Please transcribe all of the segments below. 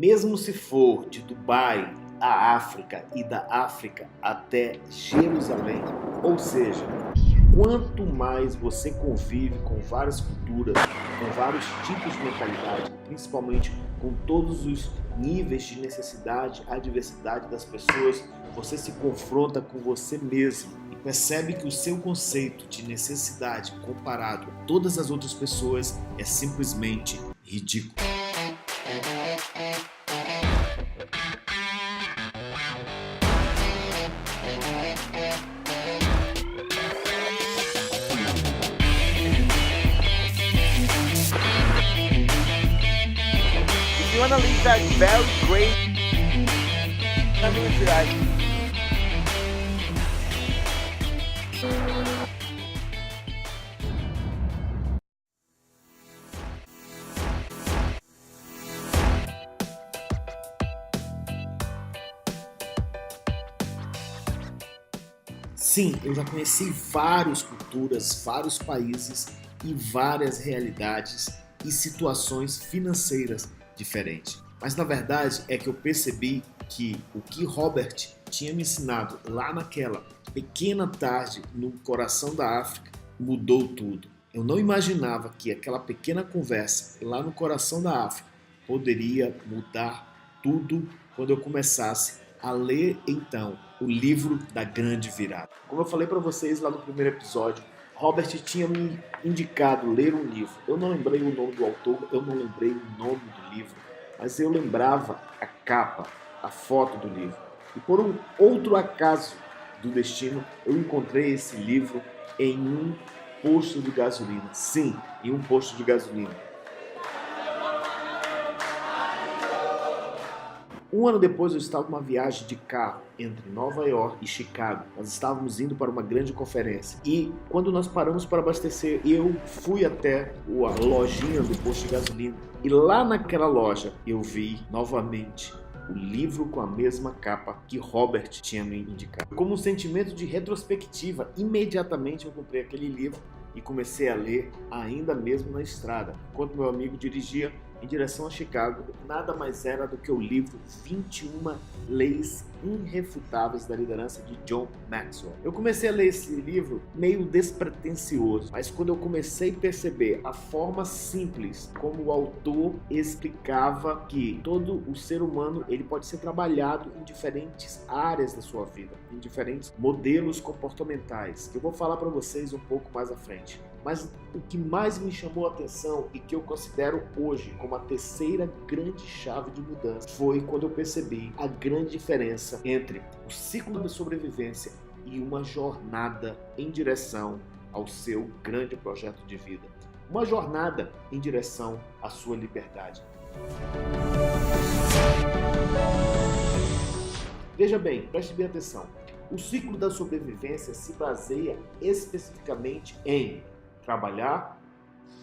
Mesmo se for de Dubai à África e da África até Jerusalém, ou seja, quanto mais você convive com várias culturas, com vários tipos de mentalidade, principalmente com todos os níveis de necessidade, a diversidade das pessoas, você se confronta com você mesmo e percebe que o seu conceito de necessidade comparado a todas as outras pessoas é simplesmente ridículo. You want to leave that very great. Let me see that. Sim, eu já conheci várias culturas, vários países e várias realidades e situações financeiras diferentes. Mas na verdade é que eu percebi que o que Robert tinha me ensinado lá naquela pequena tarde no coração da África mudou tudo. Eu não imaginava que aquela pequena conversa lá no coração da África poderia mudar tudo quando eu começasse a ler então o livro da Grande Virada. Como eu falei para vocês lá no primeiro episódio, Robert tinha me indicado ler um livro. Eu não lembrei o nome do autor, eu não lembrei o nome do livro, mas eu lembrava a capa, a foto do livro. E por um outro acaso do destino, eu encontrei esse livro em um posto de gasolina. Sim, em um posto de gasolina. Um ano depois eu estava numa viagem de carro entre Nova York e Chicago. Nós estávamos indo para uma grande conferência. E quando nós paramos para abastecer, eu fui até a lojinha do posto de gasolina. E lá naquela loja eu vi novamente o livro com a mesma capa que Robert tinha me indicado. Como um sentimento de retrospectiva, imediatamente eu comprei aquele livro e comecei a ler ainda mesmo na estrada. Enquanto meu amigo dirigia em direção a Chicago, nada mais era do que o livro 21 Leis Irrefutáveis da Liderança de John Maxwell. Eu comecei a ler esse livro meio despretensioso, mas quando eu comecei a perceber a forma simples como o autor explicava que todo o ser humano ele pode ser trabalhado em diferentes áreas da sua vida, em diferentes modelos comportamentais, que eu vou falar para vocês um pouco mais à frente. Mas o que mais me chamou a atenção e que eu considero hoje como a terceira grande chave de mudança foi quando eu percebi a grande diferença entre o ciclo da sobrevivência e uma jornada em direção ao seu grande projeto de vida. Uma jornada em direção à sua liberdade. Veja bem, preste bem atenção. O ciclo da sobrevivência se baseia especificamente em trabalhar,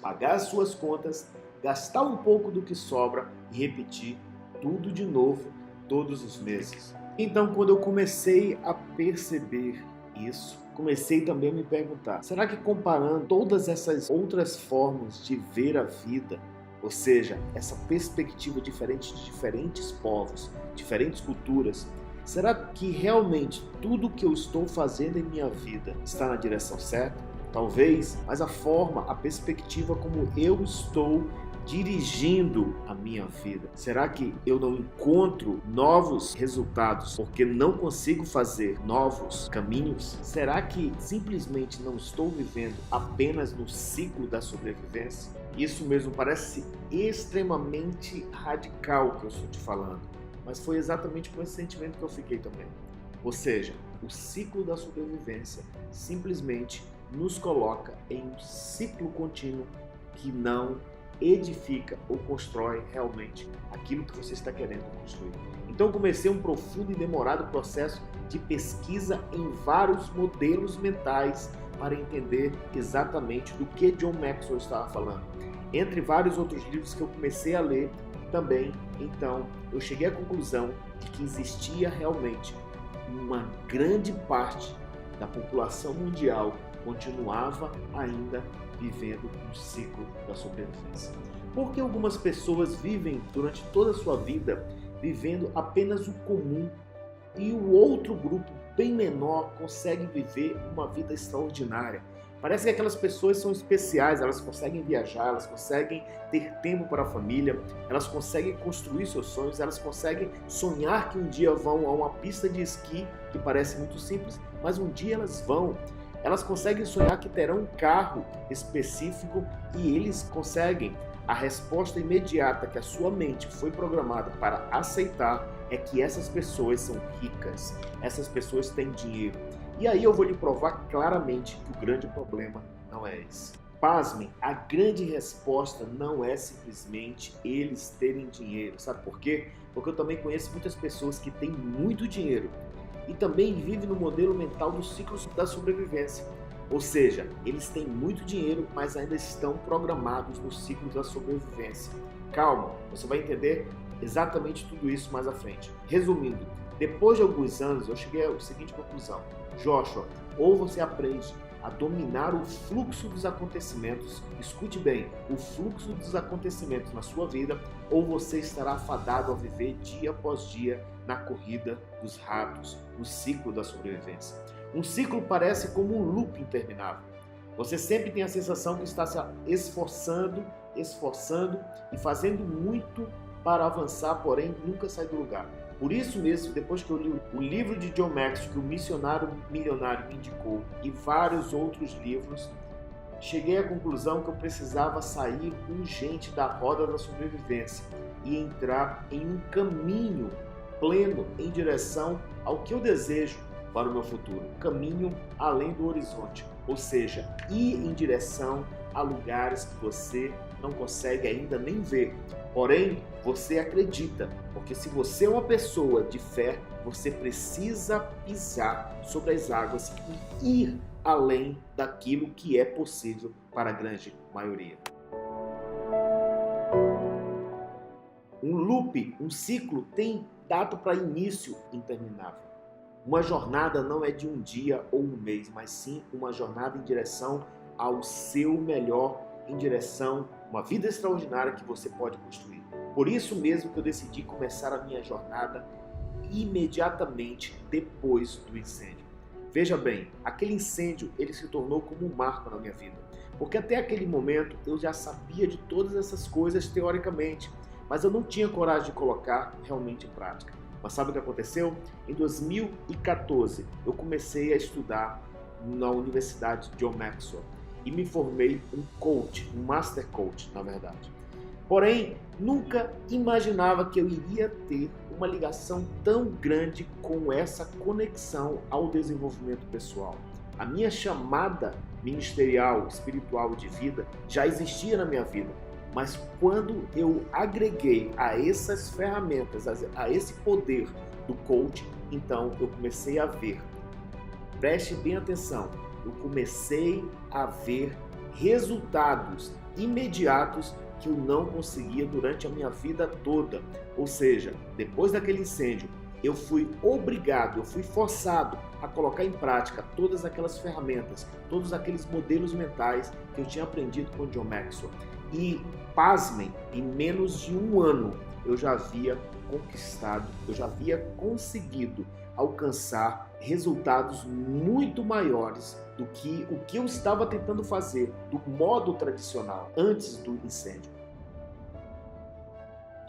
pagar as suas contas, gastar um pouco do que sobra e repetir tudo de novo todos os meses. Então, quando eu comecei a perceber isso, comecei também a me perguntar, será que comparando todas essas outras formas de ver a vida, ou seja, essa perspectiva diferente de diferentes povos, diferentes culturas, será que realmente tudo que eu estou fazendo em minha vida está na direção certa? Talvez, mas a forma, a perspectiva como eu estou dirigindo a minha vida. Será que eu não encontro novos resultados porque não consigo fazer novos caminhos? Será que simplesmente não estou vivendo apenas no ciclo da sobrevivência? Isso mesmo parece extremamente radical que eu estou te falando, mas foi exatamente com esse sentimento que eu fiquei também. Ou seja, o ciclo da sobrevivência simplesmente nos coloca em um ciclo contínuo que não edifica ou constrói realmente aquilo que você está querendo construir. Então comecei um profundo e demorado processo de pesquisa em vários modelos mentais para entender exatamente do que John Maxwell estava falando. Entre vários outros livros que eu comecei a ler também, então eu cheguei à conclusão de que existia realmente uma grande parte da população mundial continuava ainda vivendo um ciclo da sobrevivência. Porque algumas pessoas vivem durante toda a sua vida vivendo apenas o comum e o outro grupo bem menor consegue viver uma vida extraordinária. Parece que aquelas pessoas são especiais, elas conseguem viajar, elas conseguem ter tempo para a família, elas conseguem construir seus sonhos, elas conseguem sonhar que um dia vão a uma pista de esqui, que parece muito simples, mas um dia elas vão. Elas conseguem sonhar que terão um carro específico e eles conseguem. A resposta imediata que a sua mente foi programada para aceitar é que essas pessoas são ricas, essas pessoas têm dinheiro. E aí eu vou lhe provar claramente que o grande problema não é esse. Pasmem, a grande resposta não é simplesmente eles terem dinheiro. Sabe por quê? Porque eu também conheço muitas pessoas que têm muito dinheiro e também vivem no modelo mental do ciclo da sobrevivência. Ou seja, eles têm muito dinheiro, mas ainda estão programados no ciclo da sobrevivência. Calma, você vai entender exatamente tudo isso mais à frente. Resumindo, depois de alguns anos eu cheguei à seguinte conclusão. Joshua, ou você aprende a dominar o fluxo dos acontecimentos, escute bem, o fluxo dos acontecimentos na sua vida, ou você estará fadado a viver dia após dia na corrida dos ratos, no ciclo da sobrevivência. Um ciclo parece como um loop interminável. Você sempre tem a sensação que está se esforçando e fazendo muito para avançar, porém nunca sai do lugar. Por isso mesmo, depois que eu li o livro de John Maxwell, que o Missionário Milionário me indicou, e vários outros livros, cheguei à conclusão que eu precisava sair urgente da roda da sobrevivência e entrar em um caminho pleno em direção ao que eu desejo para o meu futuro. Um caminho além do horizonte, ou seja, ir em direção a lugares que você não consegue ainda nem ver. Porém, você acredita, porque se você é uma pessoa de fé, você precisa pisar sobre as águas e ir além daquilo que é possível para a grande maioria. Um loop, um ciclo, tem data para início interminável. Uma jornada não é de um dia ou um mês, mas sim uma jornada em direção ao seu melhor, em direção a uma vida extraordinária que você pode construir. Por isso mesmo que eu decidi começar a minha jornada imediatamente depois do incêndio. Veja bem, aquele incêndio ele se tornou como um marco na minha vida, porque até aquele momento eu já sabia de todas essas coisas teoricamente, mas eu não tinha coragem de colocar realmente em prática. Mas sabe o que aconteceu? Em 2014 eu comecei a estudar na Universidade John Maxwell e me formei um coach, um master coach, na verdade. Porém, nunca imaginava que eu iria ter uma ligação tão grande com essa conexão ao desenvolvimento pessoal. A minha chamada ministerial, espiritual de vida já existia na minha vida, mas quando eu agreguei a essas ferramentas, a esse poder do coach, então eu comecei a ver. Preste bem atenção, eu comecei a ver resultados imediatos que eu não conseguia durante a minha vida toda. Ou seja, depois daquele incêndio, eu fui obrigado, eu fui forçado a colocar em prática todas aquelas ferramentas, todos aqueles modelos mentais que eu tinha aprendido com John Maxwell. E, pasmem, em menos de um ano eu já havia conquistado, eu já havia conseguido alcançar resultados muito maiores do que o que eu estava tentando fazer do modo tradicional antes do incêndio.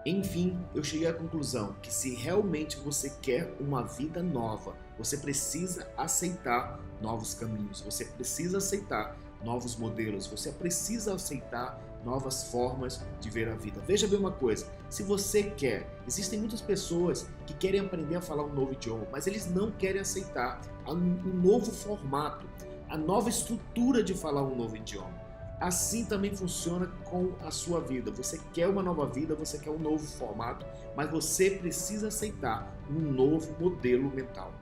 Enfim, eu cheguei à conclusão que se realmente você quer uma vida nova, você precisa aceitar novos caminhos, você precisa aceitar novos modelos, você precisa aceitar novas formas de ver a vida. Veja bem uma coisa, se você quer, existem muitas pessoas que querem aprender a falar um novo idioma, mas eles não querem aceitar um novo formato, a nova estrutura de falar um novo idioma. Assim também funciona com a sua vida. Você quer uma nova vida, você quer um novo formato, mas você precisa aceitar um novo modelo mental.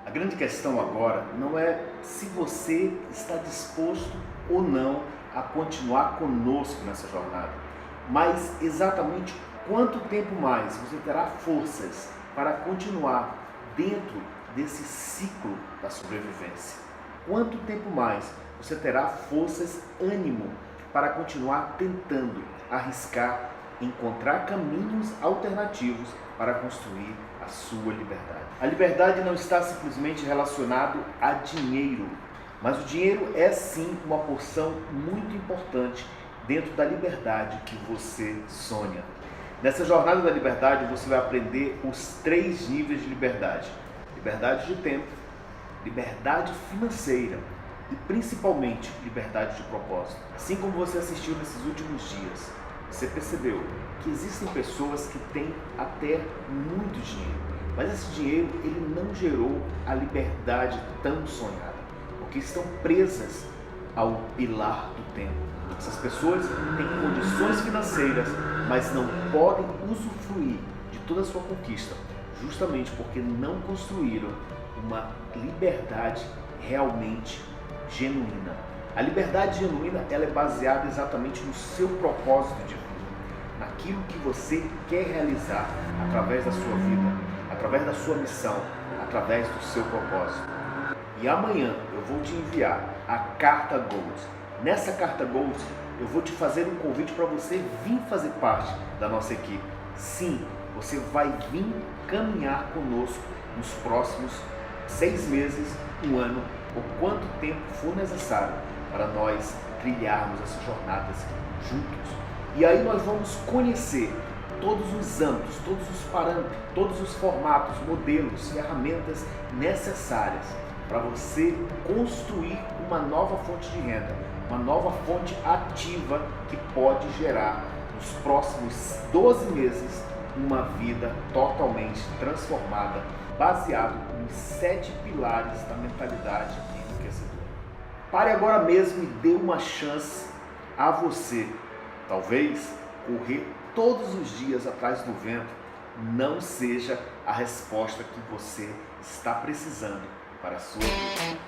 A grande questão agora não é se você está disposto ou não a continuar conosco nessa jornada, mas exatamente Quanto tempo mais você terá forças para continuar dentro desse ciclo da sobrevivência? Quanto tempo mais você terá forças, ânimo para continuar tentando arriscar, encontrar caminhos alternativos para construir a sua liberdade? A liberdade não está simplesmente relacionada a dinheiro, mas o dinheiro é sim uma porção muito importante dentro da liberdade que você sonha. Nessa jornada da liberdade você vai aprender os 3 níveis de liberdade: liberdade de tempo, liberdade financeira e principalmente liberdade de propósito. Assim como você assistiu nesses últimos dias, você percebeu que existem pessoas que têm até muito dinheiro, mas esse dinheiro ele não gerou a liberdade tão sonhada, porque estão presas ao pilar do tempo. Essas pessoas têm condições financeiras, mas não podem usufruir de toda a sua conquista, justamente porque não construíram uma liberdade realmente genuína. A liberdade genuína ela é baseada exatamente no seu propósito de vida, naquilo que você quer realizar através da sua vida, através da sua missão, através do seu propósito. E amanhã eu vou te enviar a Carta Gold. Nessa Carta Gold eu vou te fazer um convite para você vir fazer parte da nossa equipe. Sim, você vai vir caminhar conosco nos próximos 6 meses, 1 ano, ou quanto tempo for necessário para nós trilharmos essas jornadas juntos. E aí nós vamos conhecer todos os âmbitos, todos os parâmetros, todos os formatos, modelos, ferramentas necessárias para você construir uma nova fonte de renda, uma nova fonte ativa que pode gerar nos próximos 12 meses uma vida totalmente transformada, baseado nos 7 pilares da mentalidade enriquecedora. Pare agora mesmo e dê uma chance a você. Talvez correr todos os dias atrás do vento não seja a resposta que você está precisando para a sua vida.